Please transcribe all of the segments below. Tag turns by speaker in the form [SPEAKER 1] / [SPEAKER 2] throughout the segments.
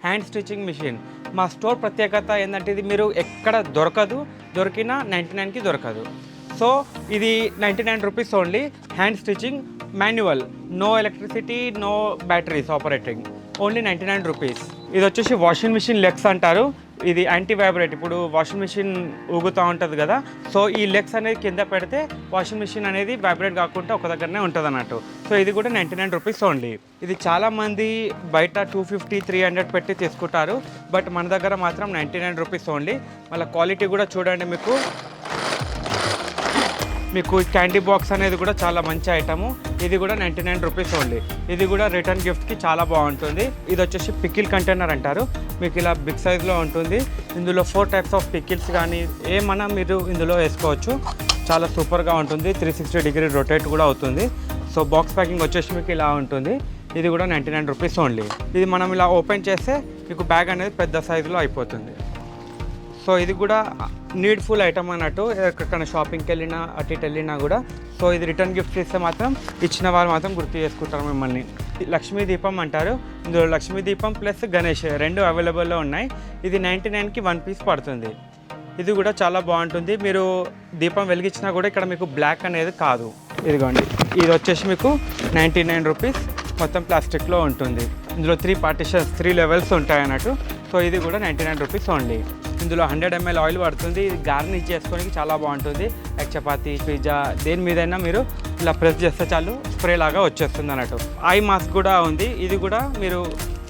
[SPEAKER 1] Hand stitching machine. మా store ప్రత్యేకత ఏంటంటే ఇది మీరు ఎక్కడ దొరికినా 99కి దొరకదు. సో ఇది 99 rupees only. Hand stitching manual, no electricity, no batteries operating, only 99 rupees. ఇది వచ్చేసి వాషింగ్ మిషన్ లెగ్స్ అంటారు. ఇది యాంటీ వైబ్రేట్. ఇప్పుడు వాషింగ్ మిషన్ ఊగుతూ ఉంటుంది కదా, సో ఈ లెగ్స్ అనేది కింద పెడితే వాషింగ్ మిషన్ అనేది వైబ్రేట్ కాకుండా ఒక దగ్గరనే ఉంటుంది అన్నట్టు. సో ఇది కూడా 99 రూపీస్ ఓన్లీ. ఇది చాలామంది బయట 250, 300 పెట్టి తీసుకుంటారు, బట్ మన దగ్గర మాత్రం 99 రూపీస్ ఓన్లీ. మళ్ళీ క్వాలిటీ కూడా చూడండి. మీకు క్యాండీ బాక్స్ అనేది కూడా చాలా మంచి ఐటము. ఇది కూడా 99 రూపీస్ ఓన్లీ. ఇది కూడా రిటర్న్ గిఫ్ట్కి చాలా బాగుంటుంది. ఇది వచ్చేసి పికిల్ కంటైనర్ అంటారు. మీకు ఇలా బిగ్ సైజ్లో ఉంటుంది. ఇందులో 4 టైప్స్ ఆఫ్ పికిల్స్ కానీ ఏమన్నా మీరు ఇందులో వేసుకోవచ్చు. చాలా సూపర్గా ఉంటుంది. 360 డిగ్రీ రొటేట్ కూడా అవుతుంది. సో బాక్స్ ప్యాకింగ్ వచ్చేసి మీకు ఇలా ఉంటుంది. ఇది కూడా 99 రూపీస్ ఓన్లీ. ఇది మనం ఇలా ఓపెన్ చేస్తే మీకు బ్యాగ్ అనేది పెద్ద సైజులో అయిపోతుంది. సో ఇది కూడా నీడ్ఫుల్ ఐటమ్ అన్నట్టు. ఎక్కడికైనా షాపింగ్కి వెళ్ళినా అటు ఇటు వెళ్ళినా కూడా. సో ఇది రిటర్న్ గిఫ్ట్ ఇస్తే మాత్రం ఇచ్చిన వాళ్ళు మాత్రం గుర్తు చేసుకుంటారు మిమ్మల్ని. లక్ష్మీ దీపం అంటారు. ఇందులో లక్ష్మీ దీపం ప్లస్ గణేష్ రెండు అవైలబుల్లో ఉన్నాయి. ఇది 99కి 1 పీస్ పడుతుంది. ఇది కూడా చాలా బాగుంటుంది. మీరు దీపం వెలిగించినా కూడా ఇక్కడ మీకు బ్లాక్ అనేది కాదు. ఇదిగోండి, ఇది వచ్చేసి మీకు 99 రూపీస్. మొత్తం ప్లాస్టిక్లో ఉంటుంది. ఇందులో 3 పార్టిషన్స్, 3 లెవెల్స్ ఉంటాయి అన్నట్టు. సో ఇది కూడా 99 రూపీస్ ఓన్లీ. ఇందులో 100 ml ఆయిల్ పడుతుంది. ఇది గార్నిష్ చేసుకోవడానికి చాలా బాగుంటుంది. లైక్ చపాతీ, పిజ్జా దేని మీదైనా మీరు ఇలా ప్రెస్ చేస్తే చాలు స్ప్రే లాగా వచ్చేస్తుంది అన్నట్టు. ఐ మాస్క్ కూడా ఉంది. ఇది కూడా మీరు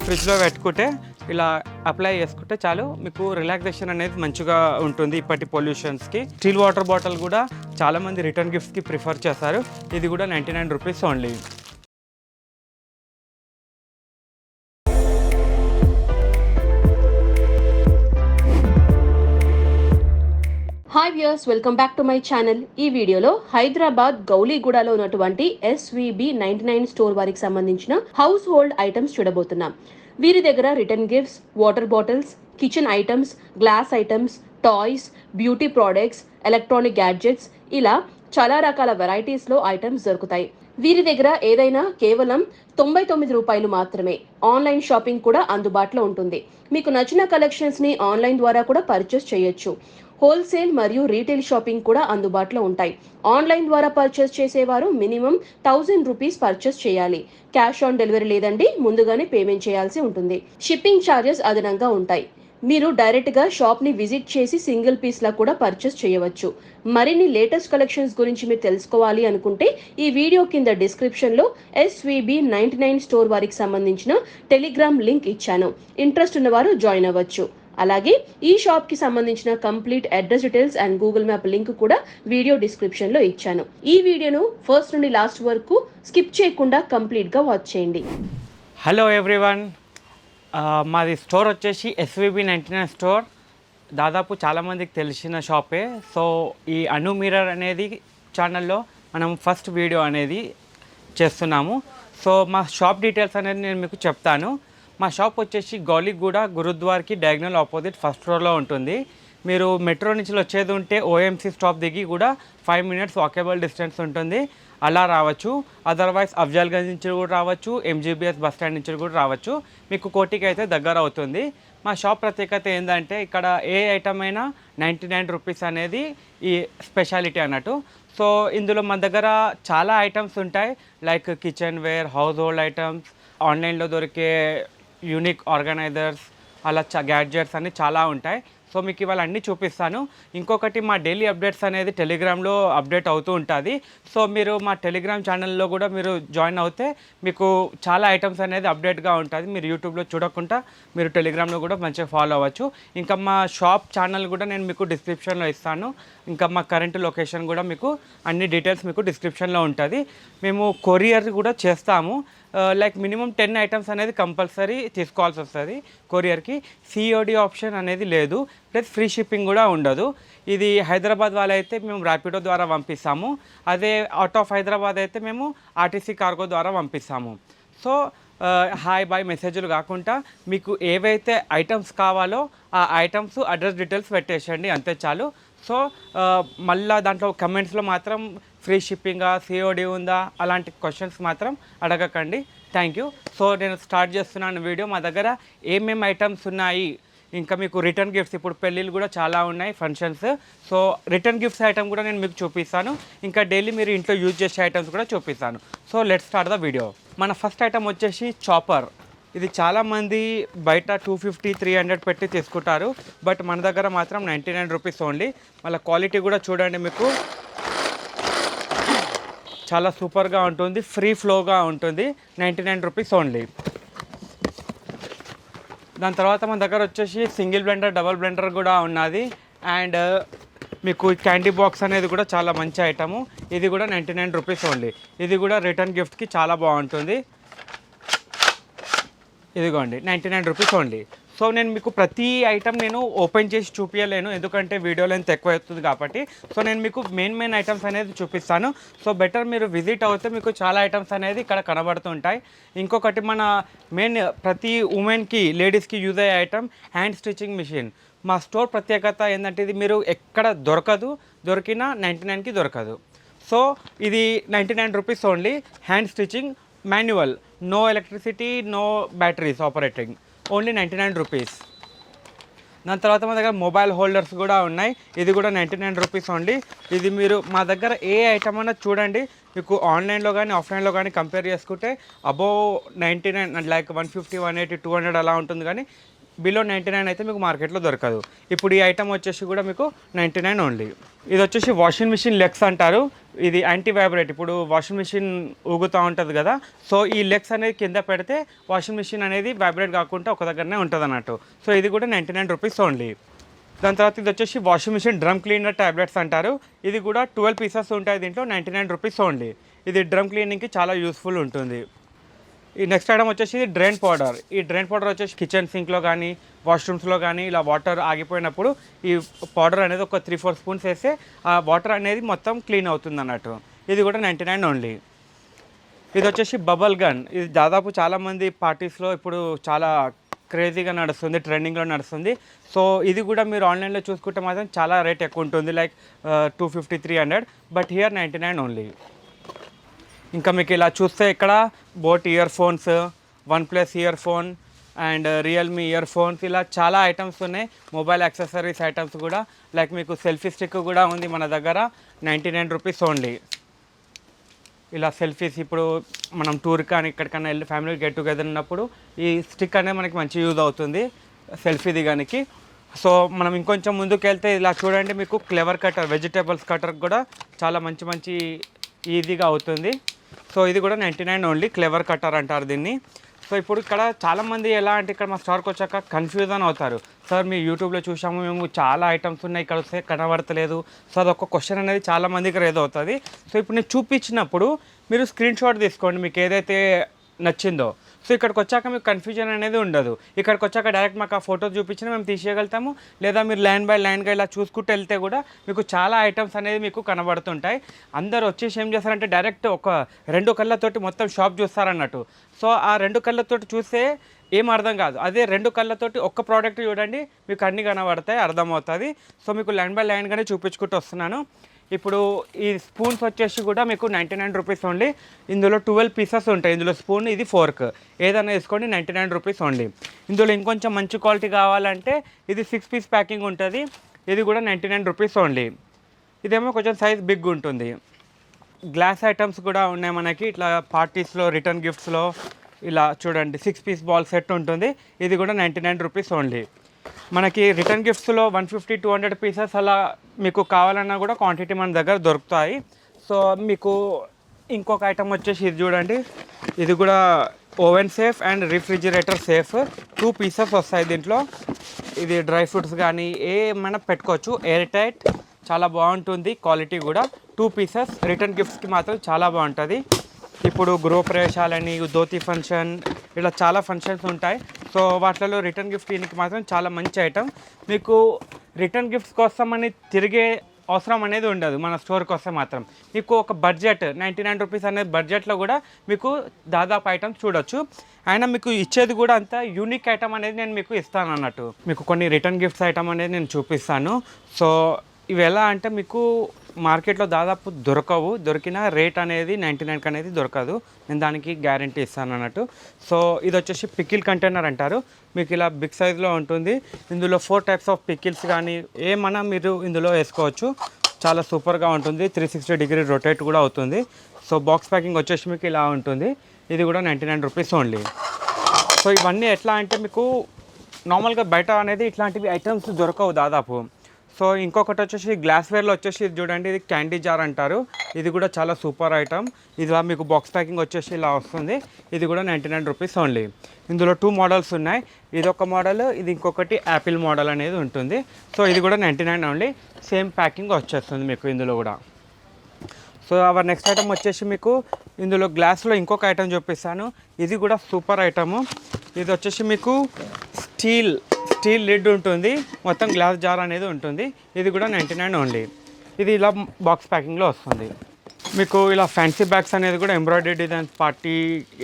[SPEAKER 1] ఫ్రిడ్జ్లో పెట్టుకుంటే ఇలా అప్లై చేసుకుంటే చాలు మీకు రిలాక్సేషన్ అనేది మంచిగా ఉంటుంది ఇప్పటి పొల్యూషన్స్కి. స్టీల్ వాటర్ బాటిల్ కూడా చాలామంది రిటర్న్ గిఫ్ట్స్కి ప్రిఫర్ చేస్తారు. ఇది కూడా 99 rupees only.
[SPEAKER 2] Hi viewers, welcome back to my channel. ఈ వీడియోలో హైదరాబాద్ గౌలీగూడలో ఉన్నటువంటి SVB 99 స్టోర్ వారికి సంబంధించిన హౌస్ హోల్డ్ ఐటమ్స్ చూడబోతున్నాం. వీరి దగ్గర return gifts, water bottles, kitchen items, glass items, toys, beauty products, electronic gadgets ఇలా చాలా రకాల వెరైటీస్లో ఐటమ్స్ దొరుకుతాయి. వీరి దగ్గర ఏదైనా కేవలం 99 రూపాయలు మాత్రమే. ఆన్లైన్ షాపింగ్ కూడా అందుబాటులో ఉంటుంది. మీకు నచ్చిన కలెక్షన్స్ని ఆన్లైన్ ద్వారా కూడా పర్చేస్ చేయొచ్చు. హోల్సేల్ మరియు రీటైల్ షాపింగ్ కూడా అందుబాటులో ఉంటాయి. ఆన్లైన్ ద్వారా పర్చేస్ చేసేవారు మినిమం 1000 రూపీస్ పర్చేస్ చేయాలి. క్యాష్ ఆన్ డెలివరీ లేదండి, ముందుగానే పేమెంట్ చేయాల్సి ఉంటుంది. షిప్పింగ్ ఛార్జెస్ అదనంగా ఉంటాయి. మీరు డైరెక్ట్గా షాప్ని విజిట్ చేసి సింగిల్ పీస్లా కూడా పర్చేస్ చేయవచ్చు. మరిన్ని లేటెస్ట్ కలెక్షన్స్ గురించి మీరు తెలుసుకోవాలి అనుకుంటే ఈ వీడియో కింద డిస్క్రిప్షన్లో SVB 99 స్టోర్ వారికి సంబంధించిన టెలిగ్రామ్ లింక్ ఇచ్చాను. ఇంట్రెస్ట్ ఉన్నవారు జాయిన్ అవ్వచ్చు. అలాగే ఈ షాప్కి సంబంధించిన complete address details and Google map link కూడా వీడియో డిస్క్రిప్షన్లో ఇచ్చాను. ఈ వీడియోను ఫస్ట్ నుండి లాస్ట్ వరకు స్కిప్ చేయకుండా కంప్లీట్గా వాచ్ చేయండి.
[SPEAKER 1] హలో ఎవ్రీవన్, మాది స్టోర్ వచ్చేసి SVB 99 స్టోర్. దాదాపు చాలామందికి తెలిసిన షాపే. సో ఈ అను మిర్రర్ అనేది ఛానల్లో మనం ఫస్ట్ వీడియో అనేది చేస్తున్నాము. సో మా షాప్ డీటెయిల్స్ అనేది నేను మీకు చెప్తాను. మా షాప్ వచ్చేసి గౌలీగూడ గురుద్వార్కి డయాగ్నల్ ఆపోజిట్ ఫస్ట్ ఫ్లోర్లో ఉంటుంది. మీరు మెట్రో నుంచి వచ్చేది ఉంటే OMC స్టాప్ దిగి కూడా 5 minutes వాకేబుల్ డిస్టెన్స్ ఉంటుంది. అలా రావచ్చు. అదర్వైజ్ అఫ్జల్గంజ్ నుంచి కూడా రావచ్చు, MGBS బస్ స్టాండ్ నుంచి కూడా రావచ్చు. మీకు కోటికి అయితే దగ్గర అవుతుంది. మా షాప్ ప్రత్యేకత ఏంటంటే ఇక్కడ ఏ ఐటమ్ అయినా 99 రూపీస్ అనేది ఈ స్పెషాలిటీ అన్నట్టు. సో ఇందులో మన దగ్గర చాలా ఐటమ్స్ ఉంటాయి. Like kitchen ware, house hold items, ఆన్లైన్లో దొరికే యూనిక్ ఆర్గనైజర్స్, అలా గ్యాడ్జెట్స్ అన్నీ చాలా ఉంటాయి. సో మీకు ఇవాళ అన్నీ చూపిస్తాను. ఇంకొకటి మా డైలీ అప్డేట్స్ అనేది టెలిగ్రామ్లో అప్డేట్ అవుతూ ఉంటుంది. సో మీరు మా టెలిగ్రామ్ ఛానల్లో కూడా మీరు జాయిన్ అవుతే మీకు చాలా ఐటమ్స్ అనేది అప్డేట్గా ఉంటుంది. మీరు యూట్యూబ్లో చూడకుండా మీరు టెలిగ్రామ్లో కూడా మంచిగా ఫాలో అవ్వచ్చు. ఇంకా మా షాప్ ఛానల్ కూడా నేను మీకు డిస్క్రిప్షన్లో ఇస్తాను. ఇంకా మా కరెంట్ లొకేషన్ కూడా మీకు అన్ని డీటెయిల్స్ మీకు డిస్క్రిప్షన్లో ఉంటుంది. మేము కొరియర్ కూడా చేస్తాము. లైక్ మినిమం 10 ఐటమ్స్ అనేది కంపల్సరీ తీసుకోవాల్సి వస్తుంది కొరియర్కి. COD ఆప్షన్ అనేది లేదు, ప్లస్ ఫ్రీ షిప్పింగ్ కూడా ఉండదు. ఇది హైదరాబాద్ వాళ్ళైతే మేము ర్యాపిడో ద్వారా పంపిస్తాము. అదే అవుట్ ఆఫ్ హైదరాబాద్ అయితే మేము RTC కార్గో ద్వారా పంపిస్తాము. సో హాయ్ బాయ్ మెసేజ్లు కాకుండా మీకు ఏవైతే ఐటమ్స్ కావాలో ఆ ఐటమ్స్ అడ్రస్ డీటెయిల్స్ పెట్టేసండి, అంతే చాలు. సో మళ్ళీ దాంట్లో కమెంట్స్లో మాత్రం ఫ్రీ షిప్పింగా, COD ఉందా అలాంటి క్వశ్చన్స్ మాత్రం అడగకండి. Thank you. సో నేను స్టార్ట్ చేస్తున్నాను వీడియో. మా దగ్గర ఏమేమి ఐటమ్స్ ఉన్నాయి, ఇంకా మీకు రిటర్న్ గిఫ్ట్స్, ఇప్పుడు పెళ్ళిళ్ళు కూడా చాలా ఉన్నాయి functions. So return gifts item కూడా నేను మీకు చూపిస్తాను. ఇంకా డైలీ మీరు ఇంట్లో యూజ్ చేసే ఐటమ్స్ కూడా చూపిస్తాను. So let's start the video. మన ఫస్ట్ ఐటమ్ వచ్చేసి చాపర్. ఇది చాలామంది బయట 250, 300 పెట్టి తీసుకుంటారు. బట్ మన దగ్గర మాత్రం 99 రూపీస్ ఓన్లీ. మళ్ళీ క్వాలిటీ కూడా చూడండి, మీకు చాలా సూపర్గా ఉంటుంది, ఫ్రీ ఫ్లోగా ఉంటుంది. 99 రూపీస్ ఓన్లీ. దాని తర్వాత మన దగ్గర వచ్చేసి సింగిల్ బ్లెండర్, డబల్ బ్లెండర్ కూడా ఉన్నది. అండ్ మీకు క్యాండీ బాక్స్ అనేది కూడా చాలా మంచి ఐటము. ఇది కూడా 99 రూపీస్ ఓన్లీ. ఇది కూడా రిటర్న్ గిఫ్ట్కి చాలా బాగుంటుంది. ఇదిగోండి 99 రూపీస్ ఓన్లీ. సో నేను మీకు ప్రతి ఐటమ్ నేను ఓపెన్ చేసి చూపించలేను, ఎందుకంటే వీడియో లెంత్ ఎక్కువ అవుతుంది కాబట్టి. సో నేను మీకు మెయిన్ ఐటమ్స్ అనేది చూపిస్తాను. సో బెటర్ మీరు విజిట్ అవుతే మీకు చాలా ఐటమ్స్ అనేది ఇక్కడ కనబడుతుంటాయి. ఇంకొకటి మన మెయిన్ ప్రతి ఉమెన్కి, లేడీస్కి యూజ్ అయ్యే ఐటమ్ హ్యాండ్ స్టిచ్చింగ్ మిషన్. మా స్టోర్ ప్రత్యేకత ఏంటంటే ఇది మీరు ఎక్కడ దొరకదు, దొరికినా 99కి దొరకదు. సో ఇది 99 rupees only. Hand stitching manual, no electricity, no batteries operating, only 99 rupees. దాని తర్వాత మా దగ్గర మొబైల్ హోల్డర్స్ కూడా ఉన్నాయి. ఇది కూడా 99 రూపీస్ ఓన్లీ. ఇది మీరు మా దగ్గర ఏ ఐటమ్ అన్నా చూడండి, మీకు ఆన్లైన్లో కానీ ఆఫ్లైన్లో కానీ కంపేర్ చేసుకుంటే అబోవ్ 99 లైక్ 150, 180, 200 అలా ఉంటుంది. కానీ బిలో 99 అయితే మీకు మార్కెట్లో దొరకదు. ఇప్పుడు ఈ ఐటమ్ వచ్చేసి కూడా మీకు 99 ఓన్లీ. ఇది వచ్చేసి వాషింగ్ మిషన్ లెగ్స్ అంటారు. ఇది యాంటీ వైబ్రేట్. ఇప్పుడు వాషింగ్ మిషన్ ఊగుతూ ఉంటుంది కదా, సో ఈ లెగ్స్ అనేది కింద పెడితే వాషింగ్ మిషన్ అనేది వైబ్రేట్ కాకుండా ఒక దగ్గరనే ఉంటుంది అన్నట్టు. సో ఇది కూడా 99 రూపీస్ ఓన్లీ. దాని తర్వాత ఇది వచ్చేసి washing machine drum cleaner tablets అంటారు. ఇది కూడా 12 పీసెస్ ఉంటాయి దీంట్లో, 99 రూపీస్ ఓన్లీ. ఇది డ్రమ్ క్లీనింగ్కి చాలా యూస్ఫుల్ ఉంటుంది. ఈ నెక్స్ట్ ఐటమ్ వచ్చేసి డ్రైన్ పౌడర్. ఈ డ్రైన్ పౌడర్ వచ్చేసి కిచెన్ సింక్లో కానీ వాష్రూమ్స్లో కానీ ఇలా వాటర్ ఆగిపోయినప్పుడు ఈ పౌడర్ అనేది ఒక 3-4 స్పూన్స్ వేస్తే ఆ వాటర్ అనేది మొత్తం క్లీన్ అవుతుంది అన్నట్టు. ఇది కూడా 99 ఓన్లీ. ఇది వచ్చేసి బబల్ గన్. ఇది దాదాపు చాలామంది పార్టీస్లో ఇప్పుడు చాలా క్రేజీగా నడుస్తుంది, ట్రెండింగ్లో నడుస్తుంది. సో ఇది కూడా మీరు ఆన్లైన్లో చూసుకుంటే మాత్రం చాలా రేట్ ఎక్కువ ఉంటుంది, లైక్ 250, 300. But here 99 only. ఇంకా మీకు ఇలా చూస్తే ఇక్కడ boat ear phones, OnePlus year phone and Realme ear phones, ఇలా చాలా ఐటమ్స్ ఉన్నాయి. మొబైల్ యాక్సెసరీస్ ఐటమ్స్ కూడా, లైక్ మీకు సెల్ఫీ స్టిక్ కూడా ఉంది మన దగ్గర, 99 రూపీస్ ఓన్లీ. ఇలా సెల్ఫీస్, ఇప్పుడు మనం టూర్ కానీ ఎక్కడికైనా వెళ్ళి ఫ్యామిలీ గెట్ టుగెదర్ ఉన్నప్పుడు ఈ స్టిక్ అనేది మనకి మంచి యూజ్ అవుతుంది సెల్ఫీ దిగానికి. సో మనం ఇంకొంచెం ముందుకు వెళ్తే ఇలా చూడండి, మీకు క్లెవర్ కటర్, వెజిటేబుల్స్ కటర్ కూడా చాలా మంచి ఈజీగా అవుతుంది. సో ఇది కూడా 99 ఓన్లీ. క్లెవర్ కటర్ అంటారు దీన్ని. సో ఇప్పుడు ఇక్కడ చాలామంది ఎలా అంటే ఇక్కడ మా స్టోర్కి వచ్చాక కన్ఫ్యూజన్ అవుతారు. సార్ మీ యూట్యూబ్లో చూసాము, మేము చాలా ఐటమ్స్ ఉన్నాయి, ఇక్కడ వస్తే కనబడతలేదు. సో అదొక క్వశ్చన్ అనేది చాలామందికి రేజ్ అవుతుంది. సో ఇప్పుడు నేను చూపించినప్పుడు మీరు స్క్రీన్ షాట్ తీసుకోండి, మీకు ఏదైతే నచ్చిందో. సో ఇక్కడికి వచ్చాక మీకు కన్ఫ్యూజన్ అనేది ఉండదు. ఇక్కడికి వచ్చాక డైరెక్ట్ మాకు ఆ ఫోటో చూపించినా మేము తీసేయగలుగుతాము, లేదా మీరు లైన్ బై లైన్గా ఇలా చూసుకుంటూ వెళ్తే కూడా మీకు చాలా ఐటమ్స్ అనేది మీకు కనబడుతుంటాయి. అందరూ వచ్చేసి ఏం చేస్తారంటే డైరెక్ట్ ఒక 2 కళ్ళతోటి మొత్తం షాప్ చూస్తారన్నట్టు. సో ఆ 2 కళ్ళతోటి చూస్తే ఏం అర్థం కాదు. అదే 2 కళ్ళతోటి ఒక్క ప్రోడక్ట్ చూడండి, మీకు అన్నీ కనబడతాయి, అర్థమవుతుంది. సో మీకు లైన్ బై లైన్గానే చూపించుకుంటూ వస్తున్నాను. ఇప్పుడు ఈ స్పూన్స్ వచ్చేసి కూడా మీకు 99 రూపీస్ ఓన్లీ. ఇందులో 12 పీసెస్ ఉంటాయి. ఇందులో స్పూన్, ఇది ఫోర్క్, ఏదైనా వేసుకోండి, 99 రూపీస్ ఓన్లీ. ఇందులో ఇంకొంచెం మంచి క్వాలిటీ కావాలంటే ఇది 6 పీస్ ప్యాకింగ్ ఉంటుంది. ఇది కూడా 99 రూపీస్ ఓన్లీ. ఇదేమో కొంచెం సైజ్ బిగ్ ఉంటుంది. గ్లాస్ ఐటమ్స్ కూడా ఉన్నాయి మనకి, ఇట్లా పార్టీస్లో, రిటర్న్ గిఫ్ట్స్లో. ఇలా చూడండి 6 పీస్ బాల్ సెట్ ఉంటుంది. ఇది కూడా 99 రూపీస్ ఓన్లీ. మనకి రిటర్న్ గిఫ్ట్స్లో 150, 200 పీసెస్ అలా మీకు కావాలన్నా కూడా క్వాంటిటీ మన దగ్గర దొరుకుతాయి. సో మీకు ఇంకొక ఐటమ్ వచ్చేసి ఇది చూడండి, ఇది కూడా oven safe and refrigerator safe. 2 pieces వస్తాయి దీంట్లో. ఇది డ్రై ఫ్రూట్స్ కానీ ఏమైనా పెట్టుకోవచ్చు, ఎయిర్ టైట్, చాలా బాగుంటుంది క్వాలిటీ కూడా. 2 పీసెస్ రిటర్న్ గిఫ్ట్స్కి మాత్రం చాలా బాగుంటుంది. ఇప్పుడు గృహప్రవేశాలని, ధోతి ఫంక్షన్, ఇలా చాలా ఫంక్షన్స్ ఉంటాయి. సో వాటిలో రిటర్న్ గిఫ్ట్ దీనికి మాత్రం చాలా మంచి ఐటమ్. మీకు రిటర్న్ గిఫ్ట్స్ కోసం అని తిరిగే అవసరం అనేది ఉండదు మన స్టోర్కి వస్తే మాత్రం. మీకు ఒక బడ్జెట్ 99 రూపీస్ అనే బడ్జెట్లో కూడా మీకు దాదాపు ఐటమ్స్ చూడొచ్చు. అయినా మీకు ఇచ్చేది కూడా అంత యూనిక్ ఐటమ్ అనేది నేను మీకు ఇస్తాను అన్నట్టు. మీకు కొన్ని రిటర్న్ గిఫ్ట్స్ ఐటమ్ అనేది నేను చూపిస్తాను. సో ఇవి ఎలా అంటే మీకు మార్కెట్లో దాదాపు దొరికిన రేట్ అనేది 99 అనేది దొరకదు. నేను దానికి గ్యారంటీ ఇస్తాను అన్నట్టు. సో ఇది వచ్చేసి పికిల్ కంటైనర్ అంటారు. మీకు ఇలా బిగ్ సైజ్లో ఉంటుంది. ఇందులో 4 టైప్స్ ఆఫ్ పికిల్స్ కానీ ఏమన్నా మీరు ఇందులో వేసుకోవచ్చు. చాలా సూపర్గా ఉంటుంది. 360 డిగ్రీ రొటేట్ కూడా అవుతుంది. సో బాక్స్ ప్యాకింగ్ వచ్చేసి మీకు ఇలా ఉంటుంది. ఇది కూడా 99 రూపీస్ ఓన్లీ. సో ఇవన్నీ ఎట్లా అంటే మీకు నార్మల్గా బయట అనేది ఇట్లాంటివి ఐటమ్స్ దొరకవు దాదాపు. సో ఇంకొకటి వచ్చేసి గ్లాస్వేర్లో వచ్చేసి ఇది చూడండి, ఇది క్యాండీ జార్ అంటారు. ఇది కూడా చాలా సూపర్ ఐటమ్. ఇది మీకు బాక్స్ ప్యాకింగ్ వచ్చేసి ఇలా వస్తుంది. ఇది కూడా 99 రూపీస్ ఓన్లీ. ఇందులో 2 మోడల్స్ ఉన్నాయి. ఇది ఒక మోడల్, ఇది ఇంకొకటి యాపిల్ మోడల్ అనేది ఉంటుంది. సో ఇది కూడా 99 ఓన్లీ. సేమ్ ప్యాకింగ్ వచ్చేస్తుంది మీకు ఇందులో కూడా. సో అవర్ నెక్స్ట్ ఐటమ్ వచ్చేసి మీకు ఇందులో గ్లాస్లో ఇంకొక ఐటమ్ చూపిస్తాను. ఇది కూడా సూపర్ ఐటము. ఇది వచ్చేసి మీకు స్టీల్ లిడ్ ఉంటుంది, మొత్తం గ్లాస్ జార్ అనేది ఉంటుంది. ఇది కూడా 99 ఓన్లీ. ఇది ఇలా బాక్స్ ప్యాకింగ్లో వస్తుంది. మీకు ఇలా ఫ్యాన్సీ బ్యాగ్స్ అనేది కూడా ఎంబ్రాయిడరీ డిజైన్ పార్టీ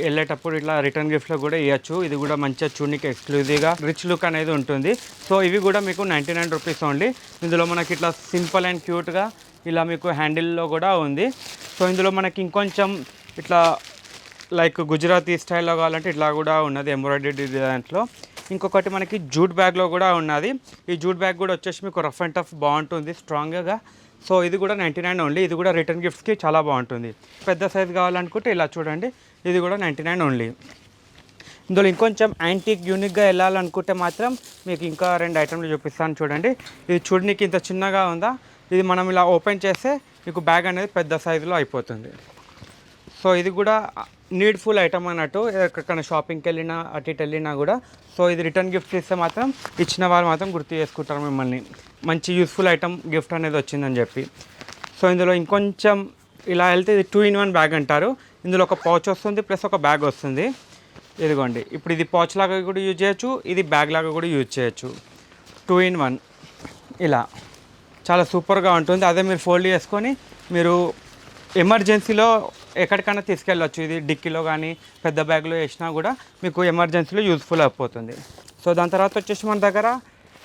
[SPEAKER 1] వెళ్ళేటప్పుడు ఇట్లా రిటర్న్ గిఫ్ట్లో కూడా ఇవ్వచ్చు. ఇది కూడా మంచిగా చూడడానికి ఎక్స్క్లూజివ్గా రిచ్ లుక్ అనేది ఉంటుంది. సో ఇవి కూడా మీకు 99 రూపీస్ ఓన్లీ. ఇందులో మనకి ఇట్లా సింపుల్ అండ్ క్యూట్గా ఇలా మీకు హ్యాండిల్లో కూడా ఉంది. సో ఇందులో మనకి ఇంకొంచెం ఇట్లా లైక్ గుజరాతీ స్టైల్లో కావాలంటే ఇట్లా కూడా ఉన్నది ఎంబ్రాయిడరీ డిజైన్స్లో. ఇంకొకటి మనకి జూట్ బ్యాగ్లో కూడా ఉన్నది. ఈ జూట్ బ్యాగ్ కూడా వచ్చేసి మీకు రఫ్ అండ్ టఫ్ బాగుంటుంది, స్ట్రాంగ్గా. సో ఇది కూడా 99 ఓన్లీ. ఇది కూడా రిటర్న్ గిఫ్ట్స్కి చాలా బాగుంటుంది. పెద్ద సైజ్ కావాలనుకుంటే ఇలా చూడండి, ఇది కూడా 99 ఓన్లీ. ఇందులో ఇంకొంచెం యాంటిక్ యూనిక్గా వెళ్ళాలనుకుంటే మాత్రం మీకు ఇంకా 2 ఐటమ్లు చూపిస్తాను చూడండి. ఇది చూడడానికి ఇంత చిన్నగా ఉందా, ఇది మనం ఇలా ఓపెన్ చేస్తే మీకు బ్యాగ్ అనేది పెద్ద సైజులో అయిపోతుంది. సో ఇది కూడా నీడ్ఫుల్ ఐటమ్ అన్నట్టు. ఎక్కడికైనా షాపింగ్కి వెళ్ళినా అటు ఇటు వెళ్ళినా కూడా. సో ఇది రిటర్న్ గిఫ్ట్ ఇస్తే మాత్రం ఇచ్చిన వాళ్ళు మాత్రం గుర్తు చేసుకుంటారు మిమ్మల్ని, మంచి యూస్ఫుల్ ఐటమ్ గిఫ్ట్ అనేది వచ్చిందని చెప్పి. సో ఇందులో ఇంకొంచెం ఇలా వెళ్తే ఇది 2 in 1 బ్యాగ్ అంటారు. ఇందులో ఒక పౌచ్ వస్తుంది ప్లస్ ఒక బ్యాగ్ వస్తుంది. ఇదిగోండి, ఇప్పుడు ఇది పౌచ్ లాగా కూడా యూజ్ చేయొచ్చు, ఇది బ్యాగ్ లాగా కూడా యూజ్ చేయొచ్చు. 2 in 1 ఇలా చాలా సూపర్గా ఉంటుంది. అదే మీరు ఫోల్డ్ చేసుకొని మీరు ఎమర్జెన్సీలో ఎక్కడికైనా తీసుకెళ్ళచ్చు. ఇది డిక్కీలో కానీ పెద్ద బ్యాగ్లో వేసినా కూడా మీకు ఎమర్జెన్సీలో యూజ్ఫుల్ అయిపోతుంది. సో దాని తర్వాత వచ్చేసి మన దగ్గర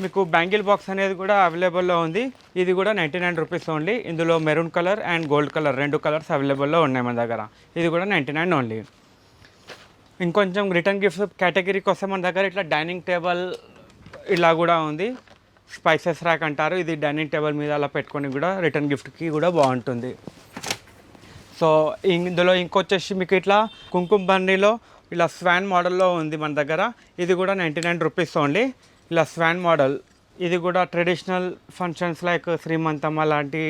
[SPEAKER 1] మీకు బ్యాంగిల్ బాక్స్ అనేది కూడా అవైలబుల్లో ఉంది. ఇది కూడా 99 రూపీస్ ఓన్లీ. ఇందులో maroon colour and gold colour 2 colours అవైలబుల్లో ఉన్నాయి మన దగ్గర. ఇది కూడా 99 ఓన్లీ. ఇంకొంచెం రిటర్న్ గిఫ్ట్స్ కేటగిరీకి వస్తే మన దగ్గర ఇట్లా డైనింగ్ టేబుల్ ఇలా కూడా ఉంది. స్పైసెస్ ర్యాక్ అంటారు. ఇది డైనింగ్ టేబుల్ మీద అలా పెట్టుకొని కూడా రిటర్న్ గిఫ్ట్కి కూడా బాగుంటుంది. సో ఇందులో ఇంకొచ్చేసి మీకు ఇట్లా కుంకుమ బండిలో ఇలా స్వాన్ మోడల్లో ఉంది మన దగ్గర. ఇది కూడా 99 రూపీస్ ఓన్లీ. ఇలా స్వాన్ మోడల్, ఇది కూడా ట్రెడిషనల్ ఫంక్షన్స్ లైక్ శ్రీమంతం అలాంటి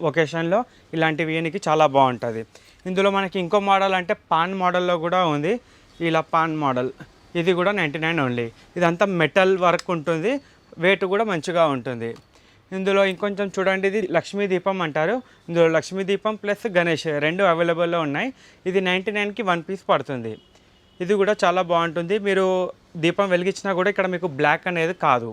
[SPEAKER 1] ఒకేషన్లో ఇలాంటివి వేయడానికి చాలా బాగుంటుంది. ఇందులో మనకి ఇంకో మోడల్ అంటే పాన్ మోడల్లో కూడా ఉంది. ఇలా పాన్ మోడల్, ఇది కూడా 99 ఓన్లీ. ఇదంతా మెటల్ వర్క్ ఉంటుంది, వెయిట్ కూడా మంచిగా ఉంటుంది. ఇందులో ఇంకొంచెం చూడండి, ఇది లక్ష్మీ దీపం అంటారు. ఇందులో లక్ష్మీ దీపం ప్లస్ గణేష్ 2 అవైలబుల్లో ఉన్నాయి. ఇది 99కి 1 పీస్ పడుతుంది. ఇది కూడా చాలా బాగుంటుంది. మీరు దీపం వెలిగించినా కూడా ఇక్కడ మీకు బ్లాక్ అనేది కాదు.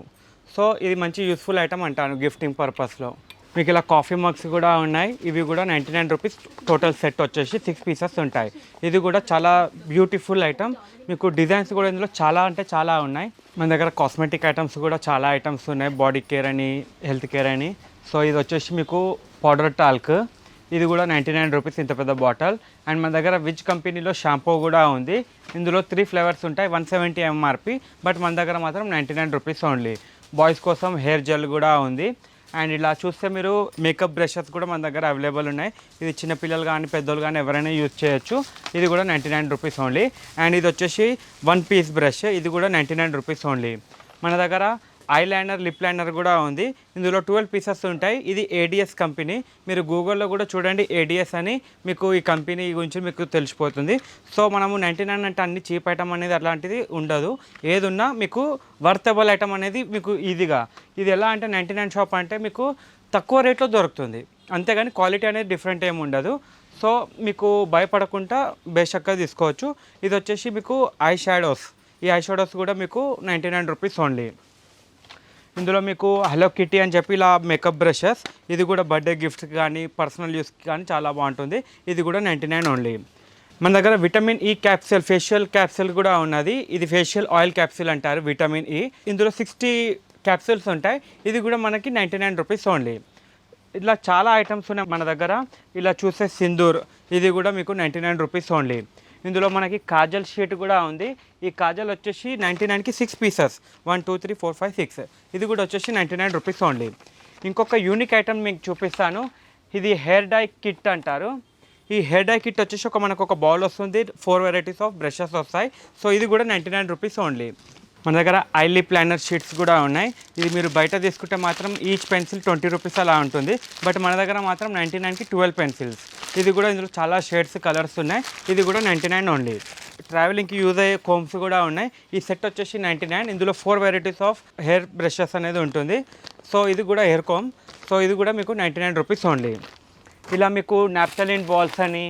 [SPEAKER 1] సో ఇది మంచి యూస్ఫుల్ ఐటమ్ అంటాను గిఫ్టింగ్ పర్పస్లో. మీకు ఇలా కాఫీ మగ్స్ కూడా ఉన్నాయి. ఇవి కూడా 99 రూపీస్. టోటల్ సెట్ వచ్చేసి 6 పీసెస్ ఉంటాయి. ఇది కూడా చాలా బ్యూటిఫుల్ ఐటమ్. మీకు డిజైన్స్ కూడా ఇందులో చాలా అంటే చాలా ఉన్నాయి. మన దగ్గర కాస్మెటిక్ ఐటమ్స్ కూడా చాలా ఐటమ్స్ ఉన్నాయి, బాడీ కేర్ అని, హెల్త్ కేర్ అని. సో ఇది వచ్చేసి మీకు పౌడర్ టాల్క్. ఇది కూడా 99 రూపీస్, ఇంత పెద్ద బాటిల్. అండ్ మన దగ్గర విజ్ కంపెనీలో షాంపూ కూడా ఉంది. ఇందులో 3 ఫ్లేవర్స్ ఉంటాయి, 170 MRP. బట్ మన దగ్గర మాత్రం 99 రూపీస్ ఓన్లీ. బాయ్స్ కోసం హెయిర్ జెల్ కూడా ఉంది. అండ్ ఇలా చూస్తే మీరు మేకప్ బ్రషెస్ కూడా మన దగ్గర అవైలబుల్ ఉన్నాయి. ఇది చిన్నపిల్లలు కానీ పెద్దోళ్ళు కానీ ఎవరైనా యూజ్ చేయొచ్చు. ఇది కూడా 99 రూపీస్ ఓన్లీ. అండ్ ఇది వచ్చేసి 1 పీస్ బ్రష్. ఇది కూడా 99 రూపీస్ ఓన్లీ. మన దగ్గర ఐ లైనర్, లిప్ లైనర్ కూడా ఉంది. ఇందులో 12 పీసెస్ ఉంటాయి. ఇది ADS కంపెనీ. మీరు గూగుల్లో కూడా చూడండి ADS అని, మీకు ఈ కంపెనీ గురించి మీకు తెలిసిపోతుంది. సో మనము 99 అంటే అన్ని చీప్ ఐటమ్ అనేది అట్లాంటిది ఉండదు. ఏదున్నా మీకు వర్తబుల్ ఐటమ్ అనేది మీకు ఈజీగా. ఇది ఎలా అంటే 99 షాప్ అంటే మీకు తక్కువ రేట్లో దొరుకుతుంది, అంతేగాని క్వాలిటీ అనేది డిఫరెంట్ ఏమి ఉండదు. సో మీకు భయపడకుండా బేషక్గా తీసుకోవచ్చు. ఇది వచ్చేసి మీకు ఐ షాడోస్. ఈ ఐ షాడోస్ కూడా మీకు 99 రూపీస్ ఓన్లీ. ఇందులో మీకు హలో కిటీ అని చెప్పి ఇలా మేకప్ బ్రషెస్. ఇది కూడా బర్త్డే గిఫ్ట్స్ కానీ పర్సనల్ యూస్కి కానీ చాలా బాగుంటుంది. ఇది కూడా 99 ఓన్లీ. మన దగ్గర vitamin E capsule, facial capsule కూడా ఉన్నది. ఇది ఫేషియల్ ఆయిల్ క్యాప్సూల్ అంటారు, విటమిన్ ఈ. ఇందులో 60 క్యాప్సూల్స్ ఉంటాయి. ఇది కూడా మనకి 99 రూపీస్ ఓన్లీ. ఇలా చాలా ఐటమ్స్ ఉన్నాయి మన దగ్గర. ఇలా చూస్తే సింధూర్, ఇది కూడా మీకు 99 రూపీస్ ఓన్లీ. ఇందులో మనకి కాజల్ షీట్ కూడా ఉంది. ఈ కాజల్ వచ్చేసి 99కి 6 పీసెస్, 1 2 3 4 5 6. ఇది కూడా వచ్చేసి 99 రూపీస్ ఓన్లీ. ఇంకొక యూనిక్ ఐటమ్ మీకు చూపిస్తాను. ఇది హెయిర్ డై కిట్ అంటారు. ఈ హెయిర్ డై కిట్ వచ్చేసి మనకు ఒక బౌల్ వస్తుంది, 4 వెరైటీస్ ఆఫ్ బ్రషెస్ వస్తాయి. సో ఇది కూడా 99 రూపీస్ ఓన్లీ. మన దగ్గర ఐలీ ప్లానర్ షీట్స్ కూడా ఉన్నాయి. ఇది మీరు బయట తీసుకుంటే మాత్రం ఈచ్ పెన్సిల్ 20 రూపీస్ అలా ఉంటుంది. బట్ మన దగ్గర మాత్రం 99కి 12 పెన్సిల్స్. ఇది కూడా ఇందులో చాలా షేడ్స్ కలర్స్ ఉన్నాయి. ఇది కూడా 99 ఓన్లీ. ట్రావెలింగ్కి యూజ్ అయ్యే కోమ్స్ కూడా ఉన్నాయి. ఈ సెట్ వచ్చేసి 99. ఇందులో 4 వెరైటీస్ ఆఫ్ హెయిర్ బ్రషెస్ అనేది ఉంటుంది. సో ఇది కూడా హెయిర్ కోమ్. సో ఇది కూడా మీకు 99 రూపీస్ ఓన్లీ. ఇలా మీకు నాప్థలిన్ బాల్స్ అని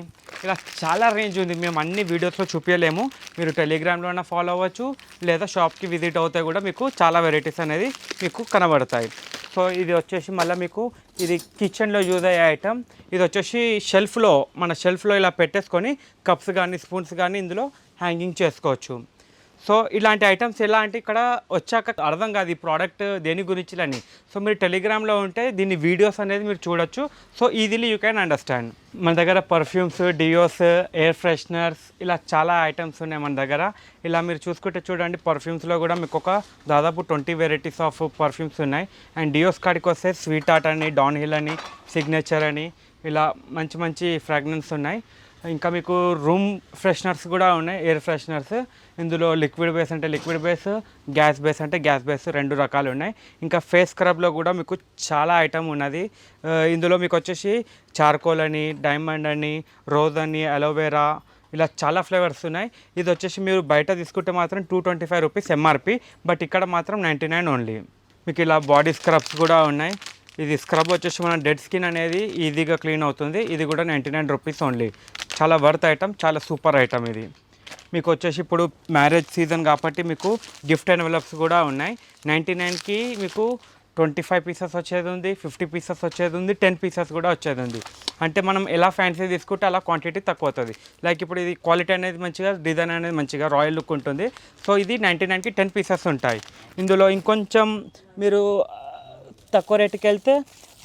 [SPEAKER 1] ఇలా చాలా రేంజ్ ఉంది. మేము అన్ని వీడియోస్లో చూపించలేము. మీరు టెలిగ్రామ్లోనే ఫాలో అవ్వచ్చు, లేదా షాప్కి విజిట్ అవుతే కూడా మీకు చాలా వెరైటీస్ అనేది మీకు కనబడతాయి. సో ఇది వచ్చేసి మళ్ళీ మీకు ఇది కిచెన్లో యూజ్ అయ్యే ఐటమ్. ఇది వచ్చేసి మన షెల్ఫ్లో ఇలా పెట్టేసుకొని కప్స్ కానీ స్పూన్స్ కానీ ఇందులో హ్యాంగింగ్ చేసుకోవచ్చు. సో ఇలాంటి ఐటమ్స్ ఎలా అంటే ఇక్కడ వచ్చాక అర్థం కాదు ఈ ప్రోడక్ట్ దేని గురించి అని. సో మీరు టెలిగ్రామ్లో ఉంటే దీని వీడియోస్ అనేది మీరు చూడొచ్చు. So easily you can understand. మన దగ్గర పర్ఫ్యూమ్స్, డియోస్, ఎయిర్ ఫ్రెషనర్స్ ఇలా చాలా ఐటమ్స్ ఉన్నాయి మన దగ్గర. ఇలా మీరు చూసుకుంటే చూడండి, పర్ఫ్యూమ్స్లో కూడా మీకు ఒక దాదాపు 20 వెరైటీస్ ఆఫ్ పర్ఫ్యూమ్స్ ఉన్నాయి. అండ్ డియోస్ కాడికి వస్తే స్వీట్ ఆర్ట్ అని, డౌన్ హిల్ అని, సిగ్నేచర్ అని ఇలా మంచి మంచి ఫ్రాగ్రెన్స్ ఉన్నాయి. ఇంకా మీకు రూమ్ ఫ్రెషనర్స్ కూడా ఉన్నాయి, ఎయిర్ ఫ్రెషనర్స్. ఇందులో లిక్విడ్ బేస్ అంటే లిక్విడ్ బేస్, గ్యాస్ బేస్ అంటే గ్యాస్ బేస్, 2 రకాలు ఉన్నాయి. ఇంకా ఫేస్ స్క్రబ్లో కూడా మీకు చాలా ఐటమ్ ఉన్నది. ఇందులో మీకు వచ్చేసి చార్కోల్ అని, డైమండ్ అని, రోజ్ అని, అలోవెరా ఇలా చాలా ఫ్లేవర్స్ ఉన్నాయి. ఇది వచ్చేసి మీరు బయట తీసుకుంటే మాత్రం 225 రూపీస్ ఎంఆర్పి. బట్ ఇక్కడ మాత్రం 99 ఓన్లీ. మీకు ఇలా బాడీ స్క్రబ్స్ కూడా ఉన్నాయి. ఇది స్క్రబ్ వచ్చేసి మన డెడ్ స్కిన్ అనేది ఈజీగా క్లీన్ అవుతుంది. ఇది కూడా 99 రూపీస్ ఓన్లీ. చాలా వర్త్ ఐటమ్, చాలా సూపర్ ఐటమ్ ఇది. మీకు వచ్చేసి ఇప్పుడు మ్యారేజ్ సీజన్ కాబట్టి మీకు గిఫ్ట్ ఎన్వెలప్స్ కూడా ఉన్నాయి. 99కి మీకు 25 పీసెస్ వచ్చేది ఉంది, 50 పీసెస్ వచ్చేది ఉంది, 10 పీసెస్ కూడా వచ్చేది ఉంది. అంటే మనం ఎలా ఫ్యాన్సీ తీసుకుంటే అలా క్వాంటిటీ తక్కువ అవుతుంది. లైక్ ఇప్పుడు ఇది క్వాలిటీ అనేది మంచిగా, డిజైన్ అనేది మంచిగా రాయల్ లుక్ ఉంటుంది. సో ఇది 99కి 10 పీసెస్ ఉంటాయి. ఇందులో ఇంకొంచెం మీరు తక్కువ రేటుకి వెళ్తే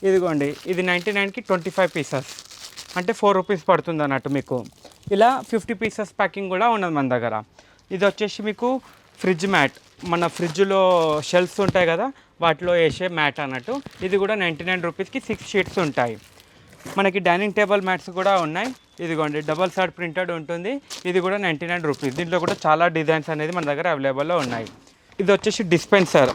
[SPEAKER 1] ఇదిగోండి, ఇది 99కి 25 పీసెస్ అంటే 4 రూపీస్ పడుతుంది అన్నట్టు మీకు. ఇలా 50 పీసెస్ ప్యాకింగ్ కూడా ఉన్నది మన దగ్గర. ఇది వచ్చేసి మీకు ఫ్రిడ్జ్ మ్యాట్, మన ఫ్రిడ్జ్లో షెల్ఫ్స్ ఉంటాయి కదా వాటిలో వేసే మ్యాట్ అన్నట్టు. ఇది కూడా 99 రూపీస్కి 6 షీట్స్ ఉంటాయి. మనకి డైనింగ్ టేబుల్ మ్యాట్స్ కూడా ఉన్నాయి. ఇదిగోండి, డబల్ సైడ్ ప్రింటెడ్ ఉంటుంది. ఇది కూడా 99 రూపీస్. దీంట్లో కూడా చాలా డిజైన్స్ అనేది మన దగ్గర అవైలబుల్లో ఉన్నాయి. ఇది వచ్చేసి డిస్పెన్సర్,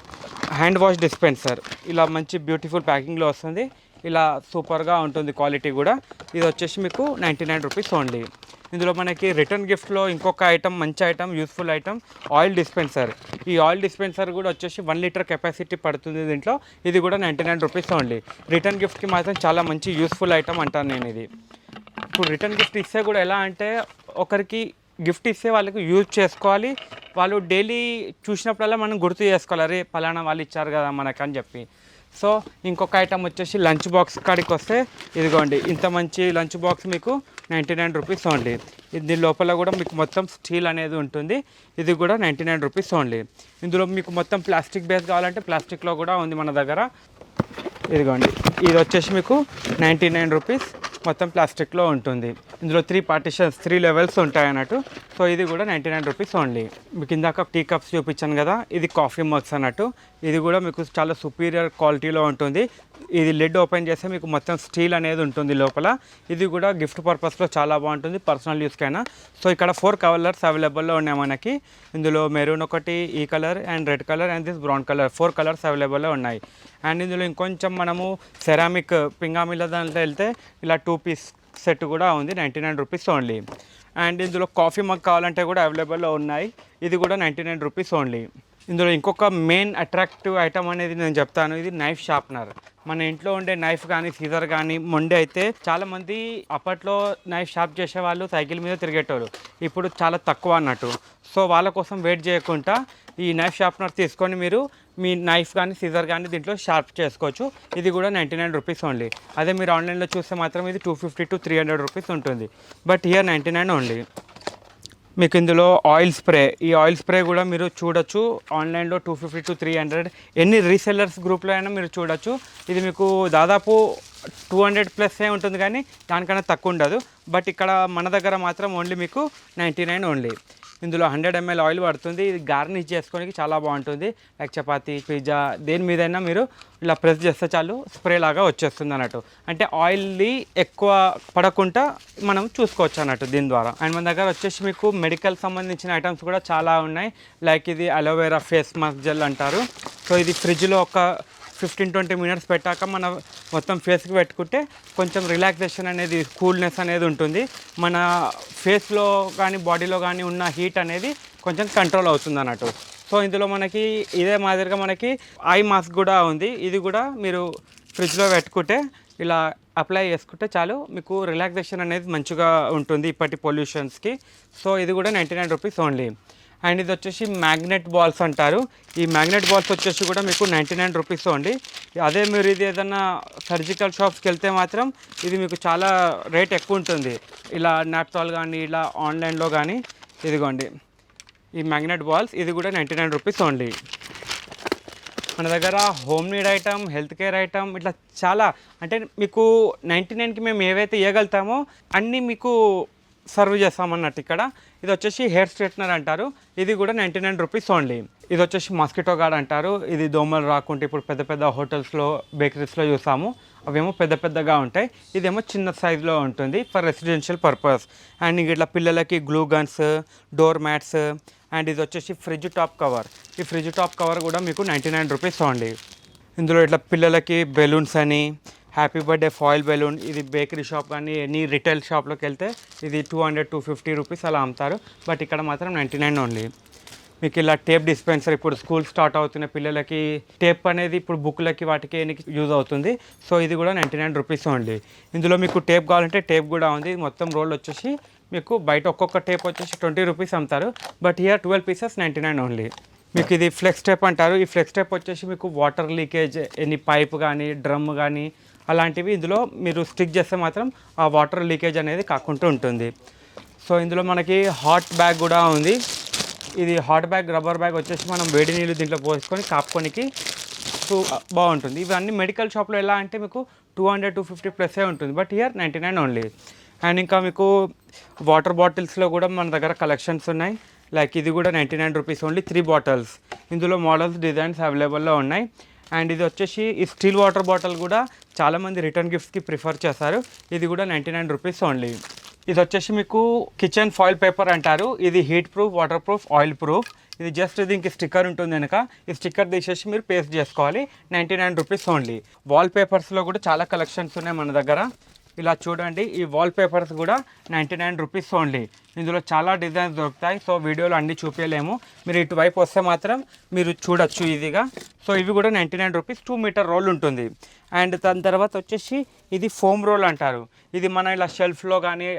[SPEAKER 1] హ్యాండ్ వాష్ డిస్పెన్సర్. ఇలా మంచి బ్యూటిఫుల్ ప్యాకింగ్లో వస్తుంది. ఇలా సూపర్గా ఉంటుంది క్వాలిటీ కూడా. ఇది వచ్చేసి మీకు 99 రూపీస్ ఓన్లీ. ఇందులో మనకి రిటర్న్ గిఫ్ట్లో ఇంకొక ఐటమ్, మంచి item, useful item, oil dispenser. ఈ ఆయిల్ డిస్పెన్సర్ కూడా వచ్చేసి 1 లీటర్ కెపాసిటీ పడుతుంది దీంట్లో. ఇది కూడా 99 రూపీస్ ఓన్లీ. రిటర్న్ గిఫ్ట్కి మాత్రం చాలా మంచి యూస్ఫుల్ ఐటమ్ అంటాను నేను ఇది. ఇప్పుడు రిటర్న్ గిఫ్ట్ ఇస్తే కూడా ఎలా అంటే ఒకరికి గిఫ్ట్ ఇస్తే వాళ్ళకి యూజ్ చేసుకోవాలి. వాళ్ళు డైలీ చూసినప్పుడల్లా మనం గుర్తు చేసుకోవాలి, అరే పలానా వాళ్ళు ఇచ్చారు కదా మనకు అని చెప్పి. సో ఇంకొక ఐటమ్ వచ్చేసి లంచ్ బాక్స్ కాడికి వస్తే ఇదిగోండి, ఇంత మంచి లంచ్ బాక్స్ మీకు 99 రూపీస్ ఓన్లీ. దీని లోపల కూడా మీకు మొత్తం స్టీల్ అనేది ఉంటుంది. ఇది కూడా 99 రూపీస్ ఓన్లీ. ఇందులో మీకు మొత్తం ప్లాస్టిక్ బేస్ కావాలంటే ప్లాస్టిక్లో కూడా ఉంది మన దగ్గర. ఇదిగోండి, ఇది వచ్చేసి మీకు 99 రూపీస్, మొత్తం ప్లాస్టిక్లో ఉంటుంది. ఇందులో 3 పార్టిషన్స్, 3 లెవెల్స్ ఉంటాయి అన్నట్టు. సో ఇది కూడా 99 రూపీస్ ఓన్లీ. మీకు ఇందాక టీ కప్స్ చూపించాను కదా, ఇది కాఫీ మగ్స్ అన్నట్టు. ఇది కూడా మీకు చాలా సుపీరియర్ క్వాలిటీలో ఉంటుంది. ఇది లిడ్ ఓపెన్ చేస్తే మీకు మొత్తం స్టీల్ అనేది ఉంటుంది లోపల. ఇది కూడా గిఫ్ట్ పర్పస్లో చాలా బాగుంటుంది, పర్సనల్ యూస్కైనా. సో ఇక్కడ 4 కలర్స్ అవైలబుల్లో ఉన్నాయి మనకి. ఇందులో మెరూన్ ఒకటి, ఈ colour and red colour and this brown colour, 4 colours అవైలబుల్లో ఉన్నాయి. అండ్ ఇందులో ఇంకొంచెం మనము సెరామిక్ పింగామిల దాంట్లో వెళ్తే ఇలా 2 పీస్ సెట్ కూడా ఉంది, 99 రూపీస్ ఓన్లీ. అండ్ ఇందులో కాఫీ మగ్ కావాలంటే కూడా అవైలబుల్లో ఉన్నాయి. ఇది కూడా 99 రూపీస్ ఓన్లీ. ఇందులో ఇంకొక మెయిన్ అట్రాక్టివ్ ఐటమ్ అనేది నేను చెప్తాను. ఇది నైఫ్ షార్ప్నర్. మన ఇంట్లో ఉండే నైఫ్ కానీ, సీజర్ కానీ, మొండె అయితే చాలామంది అప్పట్లో నైఫ్ షార్ప్ చేసేవాళ్ళు సైకిల్ మీద తిరిగేటోళ్ళు. ఇప్పుడు చాలా తక్కువ అన్నట్టు. సో వాళ్ళ కోసం వెయిట్ చేయకుండా ఈ నైఫ్ షార్ప్నర్ తీసుకొని మీరు మీ నైఫ్ కానీ, సీజర్ కానీ దీంట్లో షార్ప్ చేసుకోవచ్చు. ఇది కూడా 99 రూపీస్ ఓన్లీ. అదే మీరు ఆన్లైన్లో చూస్తే మాత్రం ఇది 250 to 300 రూపీస్ ఉంటుంది. But here 99 only. మీకు ఇందులో ఆయిల్ స్ప్రే, ఈ ఆయిల్ స్ప్రే కూడా మీరు చూడొచ్చు ఆన్లైన్లో 250 to 300 ఎన్ని రీసెల్లర్స్ గ్రూప్లో అయినా మీరు చూడొచ్చు. ఇది మీకు దాదాపు 200+ ఉంటుంది కానీ దానికన్నా తక్కువ ఉండదు. బట్ ఇక్కడ మన దగ్గర మాత్రం ఓన్లీ మీకు 99 ఓన్లీ. ఇందులో 100 ml ఆయిల్ పడుతుంది. ఇది గార్నిష్ చేసుకోవడానికి చాలా బాగుంటుంది. లైక్ చపాతీ, పిజ్జా దేని మీదైనా మీరు ఇలా ప్రెస్ చేస్తే చాలు స్ప్రే లాగా వచ్చేస్తుంది అన్నట్టు. అంటే ఆయిల్ని ఎక్కువ పడకుండా మనం చూసుకోవచ్చు అన్నట్టు దీని ద్వారా. అండ్ మన దగ్గర వచ్చేసి మీకు మెడికల్ సంబంధించిన ఐటమ్స్ కూడా చాలా ఉన్నాయి. లైక్ ఇది అలోవెరా ఫేస్ మాస్క్ జెల్ అంటారు. సో ఇది ఫ్రిడ్జ్లో ఒక 15-20 మినిట్స్ పెట్టాక మన మొత్తం ఫేస్కి పెట్టుకుంటే కొంచెం రిలాక్సేషన్ అనేది, కూల్నెస్ అనేది ఉంటుంది. మన ఫేస్లో కానీ బాడీలో కానీ ఉన్న హీట్ అనేది కొంచెం కంట్రోల్ అవుతుంది అన్నట్టు. సో ఇందులో మనకి ఇదే మాదిరిగా మనకి ఐ మాస్క్ కూడా ఉంది. ఇది కూడా మీరు ఫ్రిడ్జ్లో పెట్టుకుంటే ఇలా అప్లై చేసుకుంటే చాలు మీకు రిలాక్సేషన్ అనేది మంచిగా ఉంటుంది ఇప్పటి పొల్యూషన్స్కి. సో ఇది కూడా 99 రూపీస్ ఓన్లీ. అండ్ ఇది వచ్చేసి మ్యాగ్నెట్ బాల్స్ అంటారు. ఈ మ్యాగ్నెట్ బాల్స్ వచ్చేసి కూడా మీకు 99 రూపీస్ అండి. అదే మీరు ఇది ఏదైనా సర్జికల్ షాప్స్కి వెళ్తే మాత్రం ఇది మీకు చాలా రేట్ ఎక్కువ ఉంటుంది. ఇలా నాప్టాల్ కానీ ఇలా ఆన్లైన్లో కానీ ఇదిగోండి ఈ మ్యాగ్నెట్ బాల్స్, ఇది కూడా 99 రూపీస్ ఓన్లీ. మన దగ్గర home need item, health care item ఇట్లా చాలా, అంటే మీకు 99కి మేము ఏవైతే ఇవ్వగలుగుతామో అన్నీ మీకు సర్వ్ చేస్తామన్నట్టు ఇక్కడ. ఇది వచ్చేసి హెయిర్ స్ట్రైట్నర్ అంటారు. ఇది కూడా 99 రూపీస్ ఓన్లీ. ఇది వచ్చేసి మాస్కిటో గార్డ్ అంటారు. ఇది దోమలు రాకుంటే ఇప్పుడు పెద్ద పెద్ద హోటల్స్లో, బేకరీస్లో చూసాము, అవేమో పెద్ద పెద్దగా ఉంటాయి. ఇదేమో చిన్న సైజులో ఉంటుంది ఫర్ రెసిడెన్షియల్ పర్పస్. అండ్ ఇట్లా పిల్లలకి glue guns, door mats. And ఇది వచ్చేసి ఫ్రిడ్జ్ టాప్ కవర్. ఈ ఫ్రిడ్జ్ టాప్ కవర్ కూడా మీకు 99 రూపీస్ ఓన్లీ. ఇందులో ఇట్లా పిల్లలకి బెలూన్స్ అని, హ్యాపీ బర్త్డే ఫాయిల్ బెలూన్, ఇది బేకరీ షాప్ కానీ ఎనీ రిటైల్ షాప్లోకి వెళ్తే ఇది 200-250 రూపీస్ అలా అమ్ముతారు. బట్ ఇక్కడ మాత్రం 99 ఓన్లీ. మీకు ఇలా టేప్ డిస్పెన్సర్, ఇప్పుడు స్కూల్ స్టార్ట్ అవుతున్న పిల్లలకి టేప్ అనేది ఇప్పుడు బుక్లకి వాటికి యూజ్ అవుతుంది. సో ఇది కూడా 99 రూపీస్ ఓన్లీ. ఇందులో మీకు టేప్ కావాలంటే టేప్ కూడా ఉంది. మొత్తం రోల్ వచ్చేసి మీకు బయట ఒక్కొక్క టేప్ వచ్చేసి 20 రూపీస్ అమ్ముతారు. But here 12 pieces 99 only. మీకు ఇది ఫ్లెక్స్ టేప్ అంటారు. ఈ ఫ్లెక్స్ టేప్ వచ్చేసి మీకు వాటర్ లీకేజ్, ఎనీ పైప్ కానీ డ్రమ్ కానీ అలాంటివి ఇందులో మీరు స్టిక్ చేస్తే మాత్రం ఆ వాటర్ లీకేజ్ అనేది కాకుండా ఉంటుంది. సో ఇందులో మనకి హాట్ బ్యాగ్ కూడా ఉంది. ఇది హాట్ బ్యాగ్, రబ్బర్ బ్యాగ్ వచ్చేసి మనం వేడి నీళ్ళు దీంట్లో పోసుకొని కాపుకోనికి సో బాగుంటుంది. ఇవన్నీ మెడికల్ షాప్లో ఎలా అంటే మీకు 200-250+ ఉంటుంది. But here 99 only. అండ్ ఇంకా మీకు వాటర్ బాటిల్స్లో కూడా మన దగ్గర కలెక్షన్స్ ఉన్నాయి. లైక్ ఇది కూడా 99 రూపీస్ ఓన్లీ. 3 బాటిల్స్. ఇందులో మోడల్స్, డిజైన్స్ అవైలబుల్లో ఉన్నాయి. అండ్ ఇది వచ్చేసి ఈ స్టీల్ వాటర్ బాటిల్ కూడా చాలామంది రిటర్న్ గిఫ్ట్స్కి ప్రిఫర్ చేస్తారు. ఇది కూడా 99 రూపీస్ ఓన్లీ. ఇది వచ్చేసి మీకు కిచెన్ ఫాయిల్ పేపర్ అంటారు. ఇది heat proof, water proof, oil proof. ఇది జస్ట్ దీనికి స్టిక్కర్ ఉంటుంది వెనక. ఈ స్టిక్కర్ తీసేసి మీరు పేస్ట్ చేసుకోవాలి. 99 రూపీస్ ఓన్లీ. వాల్ పేపర్స్లో కూడా చాలా కలెక్షన్స్ ఉన్నాయి మన దగ్గర. ఇలా చూడండి, ఈ వాల్ పేపర్స్ కూడా 99 రూపీస్ ఓన్లీ. ఇందులో చాలా డిజైన్స్ దొరుకుతాయి. సో వీడియోలో అన్నీ చూపించలేము. మీరు ఇటువైపు వస్తే మాత్రం మీరు చూడొచ్చు ఈజీగా. సో ఇవి కూడా 99 రూపీస్. 2 మీటర్ రోల్ ఉంటుంది. అండ్ దాని తర్వాత వచ్చేసి ఇది ఫోమ్ రోల్ అంటారు. ఇది మన ఇలా షెల్ఫ్లో కానీ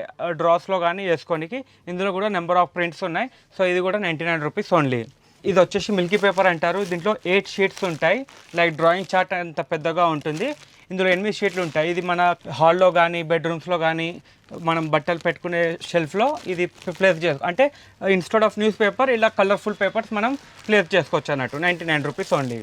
[SPEAKER 1] డ్రాస్లో కానీ వేసుకోనికి. ఇందులో కూడా నెంబర్ ఆఫ్ ప్రింట్స్ ఉన్నాయి. సో ఇది కూడా 99 రూపీస్ ఓన్లీ. ఇది వచ్చేసి మిల్కీ పేపర్ అంటారు. దీంట్లో 8 షీట్స్ ఉంటాయి. లైక్ డ్రాయింగ్ చార్ట్ అంత పెద్దగా ఉంటుంది. ఇందులో 8 షీట్లు ఉంటాయి. ఇది మన హాల్లో కానీ బెడ్రూమ్స్లో కానీ మనం బట్టలు పెట్టుకునే షెల్ఫ్లో ఇది ప్లేస్ అంటే ఇన్స్టెడ్ ఆఫ్ న్యూస్ పేపర్ ఇలా కలర్ఫుల్ పేపర్స్ మనం ప్లేస్ చేసుకోవచ్చు అన్నట్టు. 99 రూపీస్ ఓన్లీ.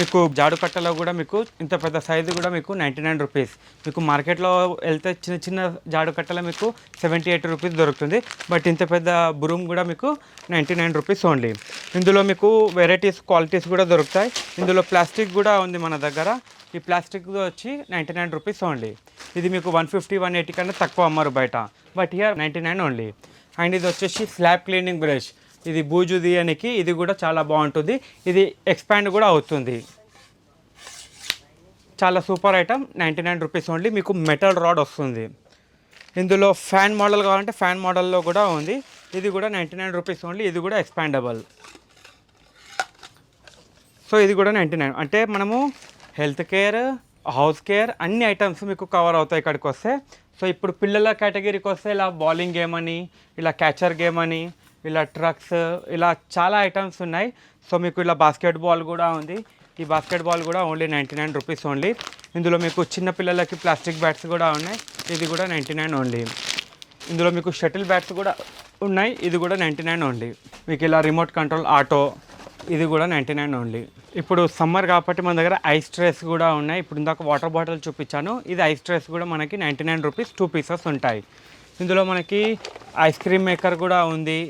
[SPEAKER 1] మీకు జాడు కట్టలో కూడా మీకు ఇంత పెద్ద సైజు కూడా మీకు 99 రూపీస్. మీకు మార్కెట్లో వెళ్తే చిన్న చిన్న జాడు కట్టలో మీకు 78 రూపీస్ దొరుకుతుంది. బట్ ఇంత పెద్ద బురూమ్ కూడా మీకు 99 రూపీస్ ఓన్లీ. ఇందులో మీకు వెరైటీస్, క్వాలిటీస్ కూడా దొరుకుతాయి. ఇందులో ప్లాస్టిక్ కూడా ఉంది మన దగ్గర. ఈ ప్లాస్టిక్ వచ్చి 99 రూపీస్ ఓన్లీ. ఇది మీకు 150-180 కన్నా తక్కువ అమ్మరు బయట. But here 99 only. అండ్ ఇది వచ్చేసి స్లాబ్ క్లీనింగ్ బ్రష్. ఇది బూజు తీయడానికి ఇది కూడా చాలా బాగుంటుంది. ఇది ఎక్స్పాండ్ కూడా అవుతుంది. చాలా సూపర్ ఐటమ్. 99 rupees only. మీకు మెటల్ రాడ్ వస్తుంది. ఇందులో ఫ్యాన్ మోడల్ కావాలంటే ఫ్యాన్ మోడల్లో కూడా ఉంది. ఇది కూడా 99 రూపీస్ ఓన్లీ. ఇది కూడా ఎక్స్పాండబుల్. సో ఇది కూడా 99. అంటే మనము హెల్త్ కేర్, హౌస్ కేర్ అన్ని ఐటమ్స్ మీకు కవర్ అవుతాయి ఇక్కడికి వస్తే. సో ఇప్పుడు పిల్లల కేటగిరీకి వస్తే ఇలా బౌలింగ్ గేమ్ అని, ఇలా క్యాచర్ గేమ్ అని, ఇలా ట్రక్స్, ఇలా చాలా ఐటమ్స్ ఉన్నాయి. సో మీకు ఇలా బాస్కెట్బాల్ కూడా ఉంది. ఈ బాస్కెట్బాల్ కూడా ఓన్లీ 99 రూపీస్ ఓన్లీ. ఇందులో మీకు చిన్న పిల్లలకి ప్లాస్టిక్ బ్యాట్స్ కూడా ఉన్నాయి. ఇది కూడా 99 ఓన్లీ. ఇందులో మీకు షటిల్ బ్యాట్స్ కూడా ఉన్నాయి, ఇది కూడా 99 ఓన్లీ. మీకు ఇలా రిమోట్ కంట్రోల్ ఆటో, ఇది కూడా 99 ఓన్లీ. ఇప్పుడు సమ్మర్ కాబట్టి మన దగ్గర ఐస్ ట్రేస్ కూడా ఉన్నాయి. ఇప్పుడు ఇందాక వాటర్ బాటిల్ చూపించాను, ఇది ఐస్ ట్రేస్ కూడా మనకి 99 రూపీస్ 2 పీసెస్ ఉంటాయి. ఇందులో మనకి ఐస్ క్రీమ్ మేకర్ కూడా ఉంది.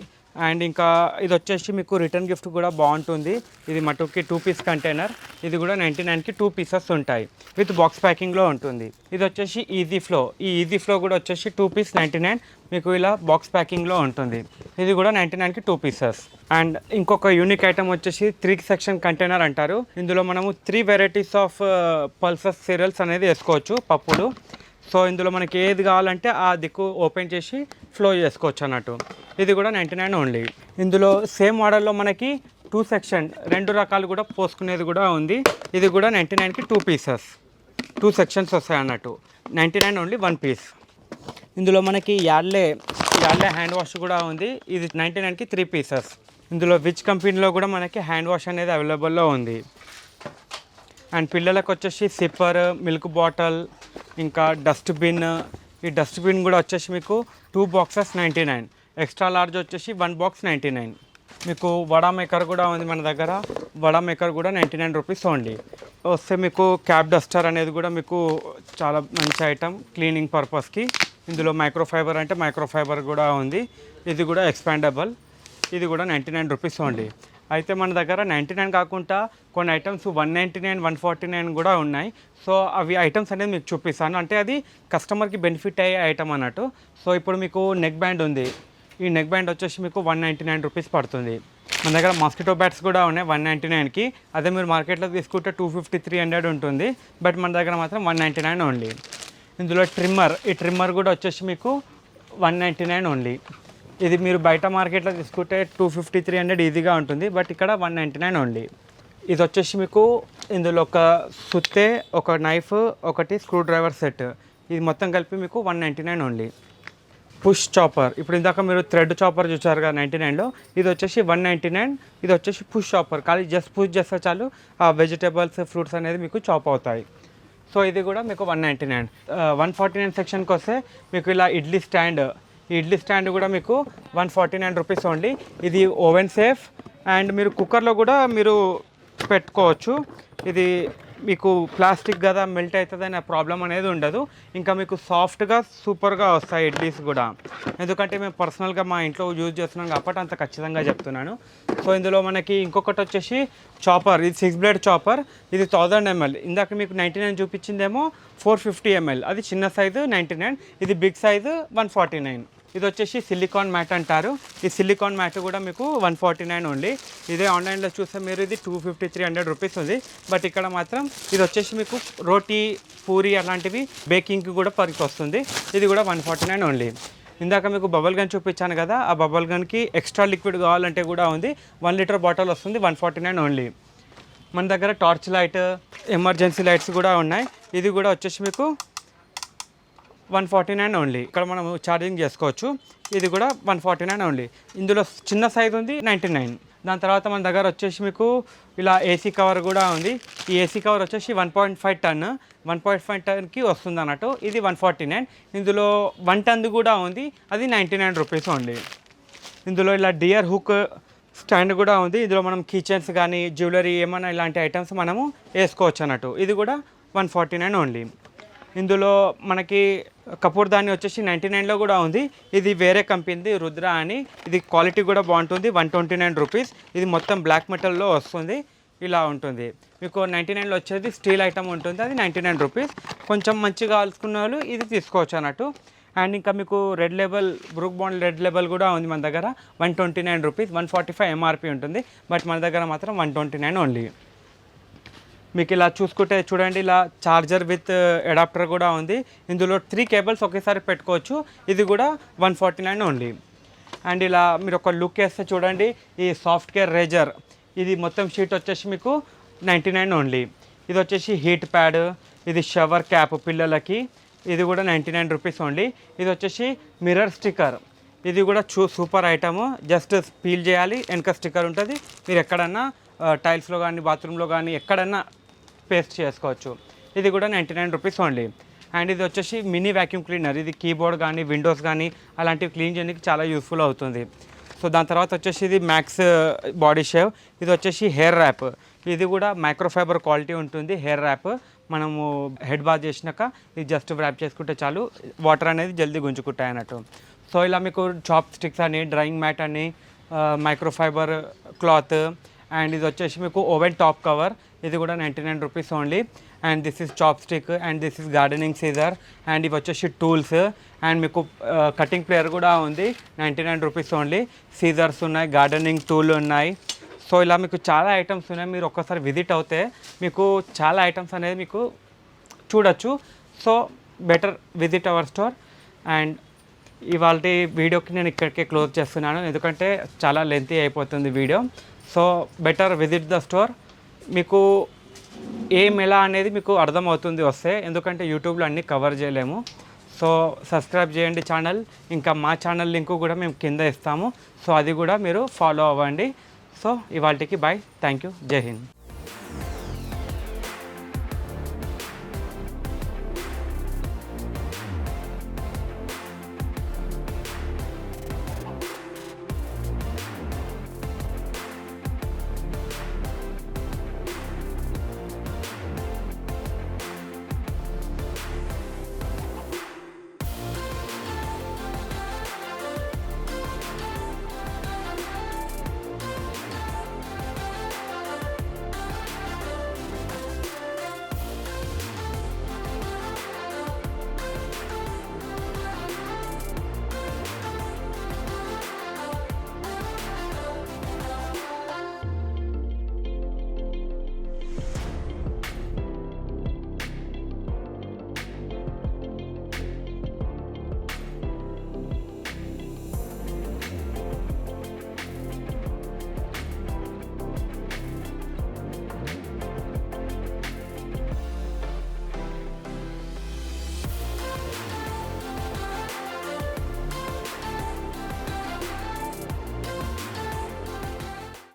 [SPEAKER 1] అండ్ ఇంకా ఇది వచ్చేసి మీకు రిటర్న్ గిఫ్ట్ కూడా బాగుంటుంది. ఇది మటుకి 2 పీస్ కంటైనర్, ఇది కూడా 99కి 2 పీసెస్ ఉంటాయి, విత్ బాక్స్ ప్యాకింగ్లో ఉంటుంది. ఇది వచ్చేసి ఈజీ ఫ్లో, ఈ ఈజీ ఫ్లో కూడా వచ్చేసి 2 పీస్ 99 మీకు ఇలా బాక్స్ ప్యాకింగ్లో ఉంటుంది. ఇది కూడా 99కి 2 పీసెస్. అండ్ ఇంకొక యూనిక్ ఐటమ్ వచ్చేసి 3 సెక్షన్ కంటైనర్ అంటారు. ఇందులో మనము 3 వెరైటీస్ ఆఫ్ పల్సస్ సీరియల్స్ అనేది వేసుకోవచ్చు, పప్పులు. సో ఇందులో మనకి ఏది కావాలంటే ఆ దిక్కు ఓపెన్ చేసి ఫ్లో చేసుకోవచ్చు అన్నట్టు. ఇది కూడా 99 ఓన్లీ. ఇందులో సేమ్ మోడల్లో మనకి 2 సెక్షన్ 2 రకాలు కూడా పోసుకునేది కూడా ఉంది. ఇది కూడా 99కి 2 పీసెస్, 2 సెక్షన్స్ వస్తాయి అన్నట్టు. 99 ఓన్లీ 1 పీస్. ఇందులో మనకి యాడ్లే హ్యాండ్ వాష్ కూడా ఉంది, ఇది 99కి 3 పీసెస్. ఇందులో విచ్ కంపెనీలో కూడా మనకి హ్యాండ్ వాష్ అనేది అవైలబుల్లో ఉంది. అండ్ పిల్లలకు వచ్చేసి సిప్పర్, మిల్క్ బాటిల్, ఇంకా డస్ట్బిన్. ఈ డస్ట్బిన్ కూడా వచ్చేసి మీకు 2 బాక్సెస్ 99, ఎక్స్ట్రా లార్జ్ వచ్చేసి 1 బాక్స్ 99. మీకు వడా మేకర్ కూడా ఉంది మన దగ్గర, వడా మేకర్ కూడా 99 రూపీస్ ఓన్లీ. వస్తే మీకు క్యాప్ డస్టర్ అనేది కూడా మీకు చాలా మంచి ఐటమ్ క్లీనింగ్ పర్పస్కి. ఇందులో మైక్రోఫైబర్ అంటే మైక్రోఫైబర్ కూడా ఉంది, ఇది కూడా ఎక్స్పాండబుల్, ఇది కూడా 99 రూపీస్ ఓన్లీ. అయితే మన దగ్గర 99 కాకుండా కొన్ని ఐటమ్స్ 199, 149 కూడా ఉన్నాయి. సో అవి ఐటమ్స్ అనేది మీకు చూపిస్తాను, అంటే అది కస్టమర్కి బెనిఫిట్ అయ్యే ఐటమ్ అన్నట్టు. సో ఇప్పుడు మీకు నెక్ బ్యాండ్ ఉంది, ఈ నెక్ బ్యాండ్ వచ్చేసి మీకు 199 రూపీస్ పడుతుంది. మన దగ్గర మాస్కిటో బ్యాట్స్ కూడా ఉన్నాయి 199కి. అదే మీరు మార్కెట్లో తీసుకుంటే 250, 300 ఉంటుంది, బట్ మన దగ్గర మాత్రం 199 ఓన్లీ. ఇందులో ట్రిమ్మర్, ఈ ట్రిమ్మర్ కూడా వచ్చేసి మీకు 199 ఓన్లీ. ఇది మీరు బయట మార్కెట్లో తీసుకుంటే 250, 300 ఈజీగా ఉంటుంది, బట్ ఇక్కడ 199 ఓన్లీ. ఇది వచ్చేసి మీకు ఇందులో ఒక సుత్తే, ఒక నైఫ్, ఒకటి స్క్రూ డ్రైవర్ సెట్, ఇది మొత్తం కలిపి మీకు 199 ఓన్లీ. పుష్ చాపర్, ఇప్పుడు ఇందాక మీరు థ్రెడ్ చాపర్ చూసారు కదా 99లో, ఇది వచ్చేసి 199. ఇది వచ్చేసి పుష్ చాపర్, ఖాళీ జస్ట్ పుష్ చేస్తే చాలు ఆ వెజిటేబుల్స్, ఫ్రూట్స్ అనేది మీకు చాప్ అవుతాయి. సో ఇది కూడా మీకు 199. 149 సెక్షన్కి వస్తే మీకు ఇలా ఇడ్లీ స్టాండ్, ఈ ఇడ్లీ స్టాండ్ కూడా మీకు 149 రూపీస్ ఓన్లీ. ఇది ఓవెన్ సేఫ్ అండ్ మీరు కుక్కర్లో కూడా మీరు పెట్టుకోవచ్చు. ఇది మీకు ప్లాస్టిక్ కదా, మెల్ట్ అవుతుంది అనే ప్రాబ్లం అనేది ఉండదు. ఇంకా మీకు సాఫ్ట్గా సూపర్గా వస్తాయి ఇడ్లీస్ కూడా, ఎందుకంటే మేము పర్సనల్గా మా ఇంట్లో యూజ్ చేస్తున్నాం కాబట్టి అంత ఖచ్చితంగా చెప్తున్నాను. సో ఇందులో మనకి ఇంకొకటి వచ్చేసి చాపర్, ఇది 6 బ్లేడ్ చాపర్, ఇది 1000 ml. ఇందాక మీకు 99 చూపించిందేమో 450 ml, అది చిన్న సైజు 99, ఇది బిగ్ సైజు 149. ఇది వచ్చేసి సిలికాన్ మ్యాట్ అంటారు, ఈ సిలికాన్ మ్యాట్ కూడా మీకు 149 ఓన్లీ. ఇదే ఆన్లైన్లో చూస్తే మీరు ఇది 250, 300 రూపీస్ ఉంది, బట్ ఇక్కడ మాత్రం ఇది వచ్చేసి మీకు రోటీ, పూరి అలాంటివి బేకింగ్కి కూడా పనికి వస్తుంది. ఇది కూడా 149 ఓన్లీ. ఇందాక మీకు బబుల్ గన్ చూపించాను కదా, ఆ బబుల్ గన్కి ఎక్స్ట్రా లిక్విడ్ కావాలంటే కూడా ఉంది, 1 లీటర్ బాటిల్ వస్తుంది, 149 ఓన్లీ. మన దగ్గర టార్చ్ లైట్, ఎమర్జెన్సీ లైట్స్ కూడా ఉన్నాయి, ఇది కూడా వచ్చేసి మీకు 149 ఓన్లీ. ఇక్కడ మనం ఛార్జింగ్ చేసుకోవచ్చు, ఇది కూడా 149 ఓన్లీ. ఇందులో చిన్న సైజు ఉంది 99. దాని తర్వాత మన దగ్గర వచ్చేసి మీకు ఇలా ఏసీ కవర్ కూడా ఉంది. ఈ ఏసీ కవర్ వచ్చేసి 1.5 టన్, 1.5 టన్కి వస్తుంది అన్నట్టు, ఇది 149. ఇందులో 1 టన్ కూడా ఉంది, అది 99 రూపీస్ ఓన్లీ. ఇందులో ఇలా డియర్ హుక్ స్టాండ్ కూడా ఉంది, ఇందులో మనం కిచెన్స్ కానీ జ్యువెలరీ ఏమైనా ఇలాంటి ఐటమ్స్ మనము వేసుకోవచ్చు అన్నట్టు, ఇది కూడా 149 ఓన్లీ. ఇందులో మనకి కపూర్ దాని వచ్చేసి 99లో కూడా ఉంది, ఇది వేరే కంపెనీది రుద్ర అని, ఇది క్వాలిటీ కూడా బాగుంటుంది, 129 రూపీస్. ఇది మొత్తం బ్లాక్ మెటల్లో వస్తుంది, ఇలా ఉంటుంది. మీకు 99లో వచ్చేది స్టీల్ ఐటమ్ ఉంటుంది, అది 99 రూపీస్. కొంచెం మంచిగా కాల్చుకున్న వాళ్ళు ఇది తీసుకోవచ్చు అన్నట్టు. అండ్ ఇంకా మీకు red label, Brooke Bond red label కూడా ఉంది మన దగ్గర, 129 రూపీస్, 145 ఎంఆర్పి ఉంటుంది, బట్ మన దగ్గర మాత్రం 129 ఓన్లీ. మీకు ఇలా చూసుకుంటే చూడండి, ఇలా చార్జర్ విత్ అడాప్టర్ కూడా ఉంది, ఇందులో 3 కేబుల్స్ ఒకేసారి పెట్టుకోవచ్చు, ఇది కూడా 149 ఓన్లీ. అండ్ ఇలా మీరు ఒక లుక్ వేస్తే చూడండి, ఈ సాఫ్ట్వేర్ రేజర్, ఇది మొత్తం షీట్ వచ్చేసి మీకు 99 ఓన్లీ. ఇది వచ్చేసి హీట్ ప్యాడ్, ఇది షవర్ క్యాప్ పిల్లలకి, ఇది కూడా 99 రూపీస్ ఓన్లీ. ఇది వచ్చేసి మిర్రర్ స్టిక్కర్, ఇది కూడా సూపర్ ఐటము, జస్ట్ పీల్ చేయాలి, వెనక స్టిక్కర్ ఉంటుంది, మీరు ఎక్కడన్నా టైల్స్లో కానీ బాత్రూంలో కానీ ఎక్కడన్నా పేస్ట్ చేసుకోవచ్చు. ఇది కూడా 99 రూపీస్ ఓన్లీ. అండ్ ఇది వచ్చేసి మినీ వ్యాక్యూమ్ క్లీనర్. ఇది కీబోర్డ్ కానీ విండోస్ కానీ అలాంటివి క్లీన్ చేయడానికి చాలా యూస్ఫుల్ అవుతుంది. సో దాని తర్వాత వచ్చేసి ఇది మ్యాక్స్ బాడీ షేవ్. ఇది వచ్చేసి హెయిర్ ర్యాప్. ఇది కూడా మైక్రోఫైబర్ క్వాలిటీ ఉంటుంది హెయిర్ ర్యాప్. మనము హెడ్ బాత్ చేసినాక ఇది జస్ట్ ర్యాప్ చేసుకుంటే చాలు, వాటర్ అనేది జల్దీ గుంజుకుంటాయి అన్నట్టు. సో ఇలా మీకు చాప్ స్టిక్స్ అని, డ్రాయింగ్ మ్యాట్ అని, మైక్రోఫైబర్ క్లాత్, అండ్ ఇది వచ్చేసి మీకు ఓవెన్ టాప్ కవర్. ఇది కూడా 99 rupees only. And this is chop stick, and this is gardening scissor, and ఇవి వచ్చేసి టూల్స్. అండ్ మీకు కటింగ్ ప్లేయర్ కూడా ఉంది, 99 రూపీస్ ఓన్లీ. సీజర్స్ ఉన్నాయి, గార్డెనింగ్ టూల్ ఉన్నాయి. సో ఇలా మీకు చాలా ఐటమ్స్ ఉన్నాయి. మీరు ఒక్కసారి విజిట్ అవుతే మీకు చాలా ఐటమ్స్ అనేది మీకు చూడొచ్చు. So better visit our store. And ఇవాళ వీడియోకి నేను ఇక్కడికే క్లోజ్ చేస్తున్నాను, ఎందుకంటే చాలా లెంతీ అయిపోతుంది video. So better visit the store. మీకు ఎలా అనేది మీకు అర్థమవుతుంది వస్తే, ఎందుకంటే యూట్యూబ్లో అన్నీ కవర్ చేయలేము. సో సబ్స్క్రైబ్ చేయండి ఛానల్. ఇంకా మా ఛానల్ లింకు కూడా మేము కింద ఇస్తాము. సో అది కూడా మీరు ఫాలో అవ్వండి. సో ఇవాళకి బాయ్, థ్యాంక్ యూ, జై హింద్.